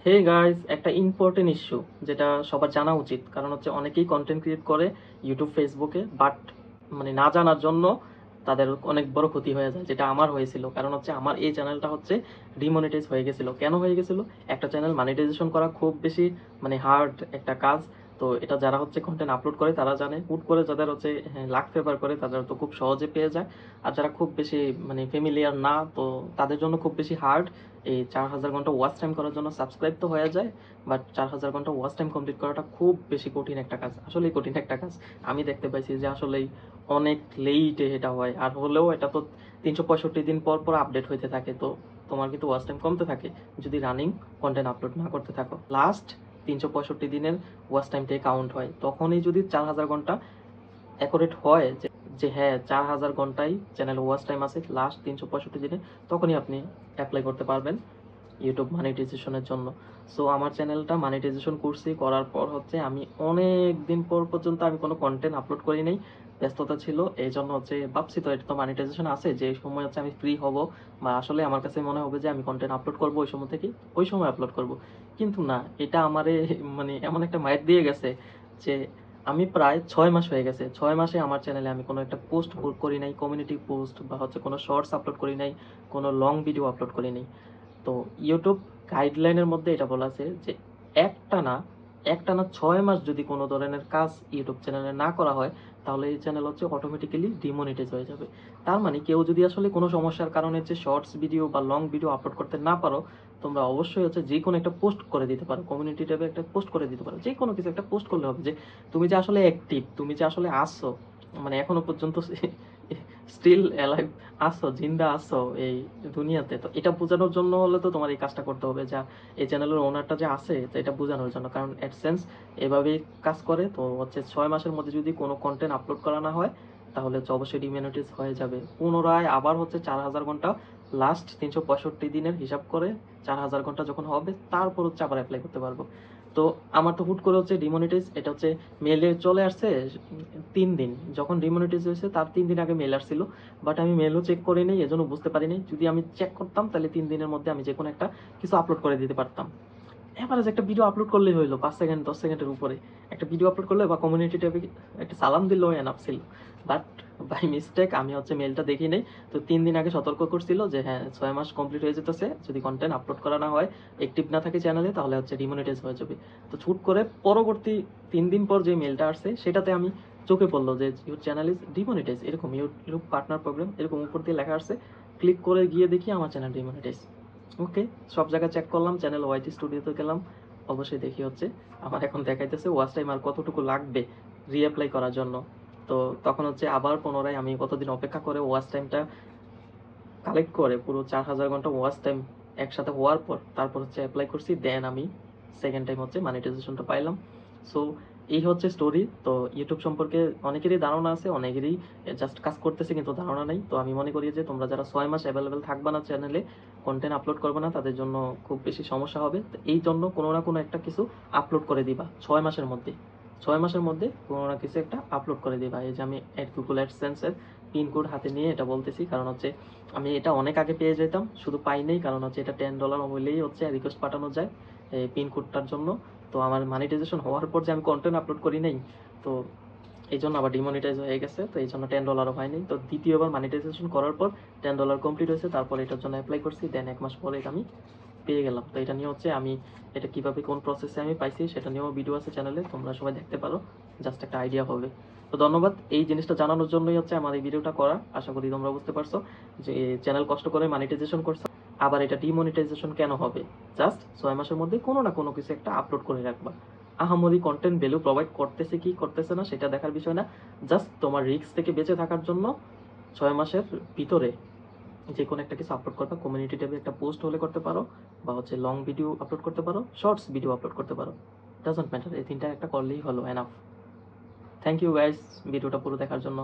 Hey guys, একটা important issue যেটা সবার জানা উচিত। কারণ হচ্ছে অনেকেই কন্টেন্ট ক্রিয়েট করে ইউটিউব ফেসবুকে, বাট মানে না জানার জন্য তাদের অনেক বড় ক্ষতি হয়ে যায়, যেটা আমার হয়েছিল। কারণ হচ্ছে আমার এই চ্যানেলটা হচ্ছে ডিমনিটাইজ হয়ে গেছিল। কেন হয়ে গেছিল? একটা চ্যানেল মনিটাইজেশন করা খুব বেশি মানে হার্ড একটা কাজ। তো এটা যারা হচ্ছে কন্টেন্ট আপলোড করে তারা জানে, হুট করে যাদের হচ্ছে লাখ ফেভার করে তাদের তো খুব সহজে পেয়ে যায়। আর যারা খুব বেশি মানে ফ্যামিলিয়ার না, তো তাদের জন্য খুব বেশি হার্ড। এই 4000 ঘন্টা ওয়াচ টাইম করার জন্য সাবস্ক্রাইব তো হয়ে যায়, বাট 4000 ঘন্টা ওয়াচ টাইম কমপ্লিট করাটা খুব বেশি কঠিন একটা কাজ। আসলেই কঠিন একটা কাজ। আমি দেখতে পাইছি যে আসলেই অনেক লেইটে এটা হয়, আর হলেও এটা তো 365 দিন পর পর আপডেট হইতে থাকে। তো তোমার কিন্তু ওয়াচ টাইম কমতে থাকে যদি রানিং কন্টেন্ট আপলোড না করতে থাকো। লাস্ট 365 দিনের ওয়াচ টাইমটাই কাউন্ট হয়। তখনই যদি 4000 ঘন্টা অ্যাকুরেট হয় যে যে হ্যাঁ 4000 ঘন্টাই চ্যানেল ওয়াচ টাইম আছে লাস্ট 365 দিনে, তখনই আপনি অ্যাপ্লাই করতে পারবেন ইউটিউব মনিটাইজেশনের জন্য। সো আমার চ্যানেলটা মনিটাইজেশন করছি, করার পর হচ্ছে আমি অনেক দিন পর পর্যন্ত আমি কোনো কন্টেন্ট আপলোড করি নাই। ব্যস্ততা ছিল, এই জন্য হচ্ছে ভাবছি তো এটা তো মনিটাইজেশন আছে, যে সময় হচ্ছে আমি ফ্রি হব বা আসলে আমার কাছে মনে হবে যে আমি কন্টেন্ট আপলোড করব ওই সময় থেকে, ওই সময় আপলোড করব। কিন্তু না, এটা আমারে মানে এমন একটা মাইর দিয়ে গেছে যে আমি প্রায় 6 মাস হয়ে গেছে, 6 মাসে আমার চ্যানেলে আমি কোনো একটা পোস্ট করি নাই, কমিউনিটি পোস্ট বা হচ্ছে কোনো শর্টস আপলোড করি নাই, কোনো লং ভিডিও আপলোড করি নাই। তো ইউটিউব গাইডলাইনের মধ্যে এটা বলা আছে যে একটানা একটানা 6 মাস যদি কোনো ধরনের কাজ ইউটিউব চ্যানেলে না করা হয়, তাহলে এই চ্যানেল হচ্ছে অটোমেটিক্যালি ডিমনিটাইজ হয়ে যাবে। তার মানে কেউ যদি আসলে কোনো সমস্যার কারণে হচ্ছে শর্টস ভিডিও বা লং ভিডিও আপলোড করতে না পারো, তোমরা অবশ্যই হচ্ছে যে কোনো একটা পোস্ট করে দিতে পারো, কমিউনিটি ট্যাবে একটা পোস্ট করে দিতে পারো, যে কোনো কিছু একটা পোস্ট করলে হবে যে তুমি যে আসলে অ্যাক্টিভ, তুমি যে আসলে আসছো, মানে এখনো পর্যন্ত স্টিল অ্যালাইভ আসো, জিন্দা আসো এই দুনিয়াতে। তো এটা বোঝানোর জন্য হলে তো তোমার এই কাজটা করতে হবে, যা এই চ্যানেলের ওনারটা যে আছে, তো এটা বোঝানোর জন্য। কারণ অ্যাডসেন্স এভাবেই কাজ করে। তো হচ্ছে 6 মাসের মধ্যে যদি কোনো কন্টেন্ট আপলোড করা না হয়, তাহলে হচ্ছে অবশ্যই ডিমনিটাইজ হয়ে যাবে। পুনরায় আবার হচ্ছে 4000 ঘন্টা লাস্ট 365 দিনের হিসাব করে 4000 ঘন্টা যখন হবে, তারপর হচ্ছে আবার অ্যাপ্লাই করতে পারবো। তো আমার তো হুট করে হচ্ছে ডিমনিটাইজ, এটা হচ্ছে মেলে চলে আসছে 3 দিন, যখন ডিমনিটাইজ হয়েছে তার 3 দিন আগে মেল আসছিল। বাট আমি মেলও চেক করি নাই, এজন্য বুঝতে পারিনি। যদি আমি চেক করতাম তাহলে 3 দিনের মধ্যে আমি যে কোনো একটা কিছু আপলোড করে দিতে পারতাম। এভারেজ একটা ভিডিও আপলোড করলেই হইলো, 5 সেকেন্ড 10 সেকেন্ডের উপরে একটা ভিডিও আপলোড করলে বা কমিউনিটি ট্যাবে একটা সালাম দিলেও এনাফ ছিল। বাট বাই মিস্টেক আমি হচ্ছে মেলটা দেখি নাই। তো 3 দিন আগে সতর্ক করছিল যে হ্যাঁ 6 মাস কমপ্লিট হয়ে যেতেছে, যদি কন্টেন্ট আপলোড করা না হয়, অ্যাক্টিভ না থাকে চ্যানেলে, তাহলে হচ্ছে ডিমনিটাইজ হয়ে যাবে। তো ছুট করে পরবর্তী 3 দিন পর যে মেলটা আসছে সেটাতে আমি চোখে পড়লো যে ইউর চ্যানেল ইজ ডিমনিটাইজ, এরকম ইউটিউব পার্টনার প্রবলেম এরকম উপর দিয়ে লেখা আসছে। ক্লিক করে গিয়ে দেখি আমার চ্যানেল ডিমনিটাইজ। ওকে, সব জায়গায় চেক করলাম, চ্যানেল ওয়াইটি স্টুডিওতে গেলাম, অবশ্যই দেখি হচ্ছে আমার এখন দেখাইতেছে ওয়াচ টাইম আর কতটুকু লাগবে রিঅ্যাপ্লাই করার জন্য। তো তখন হচ্ছে আবার পুনরায় আমি কতদিন অপেক্ষা করে ওয়াচ টাইমটা কালেক্ট করে পুরো 4000 ঘন্টা ওয়াচ টাইম একসাথে হওয়ার পর তারপর হচ্ছে অ্যাপ্লাই করছি, দেন আমি সেকেন্ড টাইম হচ্ছে মনিটাইজেশনটা পাইলাম। সো এই হচ্ছে স্টোরি। তো ইউটিউব সম্পর্কে অনেকেরই ধারণা আছে, অনেকেরই জাস্ট কাজ করতেছে কিন্তু ধারণা নেই। তো আমি মনে করি যে তোমরা যারা 6 মাস অ্যাভেলেবেল থাকবে না চ্যানেলে, কন্টেন্ট আপলোড করবে না, তাদের জন্য খুব বেশি সমস্যা হবে। তো এই জন্য কোনো না কোনো একটা কিছু আপলোড করে দিবা 6 মাসের মধ্যে। 6 মাসের মধ্যে কোনো না কিছু একটা আপলোড করে দিবা। এই যে আমি গুগল অ্যাডসেন্সের পিনকোড হাতে নিয়ে এটা বলতেছি, কারণ হচ্ছে আমি এটা অনেক আগে পেয়ে যেতাম, শুধু পাই নাই। কারণ হচ্ছে এটা $10 হইলেই হচ্ছে রিকোয়েস্ট পাঠানো যায় এই পিনকোডটার জন্য। তো আমার মনিটাইজেশন হওয়ার পর যে আমি কন্টেন্ট আপলোড করি নাই, তো এই জন্য আবার ডিমনিটাইজ হয়ে গেছে। তো এই জন্য $10 হয়নি। তো দ্বিতীয়বার মনিটাইজেশন করার পর $10 কমপ্লিট হয়েছে, তারপর এটার জন্য অ্যাপ্লাই করছি, দেন 1 মাস পরে এটা আমি পেয়ে গেলাম। তো এটা নিয়ে হচ্ছে আমি এটা কিভাবে কোন প্রসেসে আমি পাইছি সেটা নিয়েও ভিডিও আছে চ্যানেলে, তোমরা সবাই দেখতে পারো, জাস্ট একটা আইডিয়া হবে। তো ধন্যবাদ এই জিনিসটা জানানোর জন্যই হচ্ছে আমার এই ভিডিওটা করা। আশা করি তোমরা বুঝতে পারছো যে চ্যানেল কষ্ট করে মনিটাইজেশন করছো, আবার এটা ডিমনিটাইজেশন কেন হবে। জাস্ট 6 মাসের মধ্যে কোনো না কোনো কিছু একটা আপলোড করে রাখবা। আহামরি কন্টেন্ট ভ্যালু প্রোভাইড করতেছে কি করতেছে না সেটা দেখার বিষয় না, জাস্ট তোমার রিস্ক থেকে বেঁচে থাকার জন্য 6 মাসের ভিতরে যে কোনো একটা কিছু আপলোড করবা। কমিউনিটি ট্যাবে একটা পোস্ট হলে করতে পারো, বা হচ্ছে লং ভিডিও আপলোড করতে পারো, শর্টস ভিডিও আপলোড করতে পারো, ডাজন্ট ম্যাটার, এই তিনটা একটা করলেই হলো এনাফ। থ্যাংক ইউ গাইস ভিডিওটা পুরো দেখার জন্য।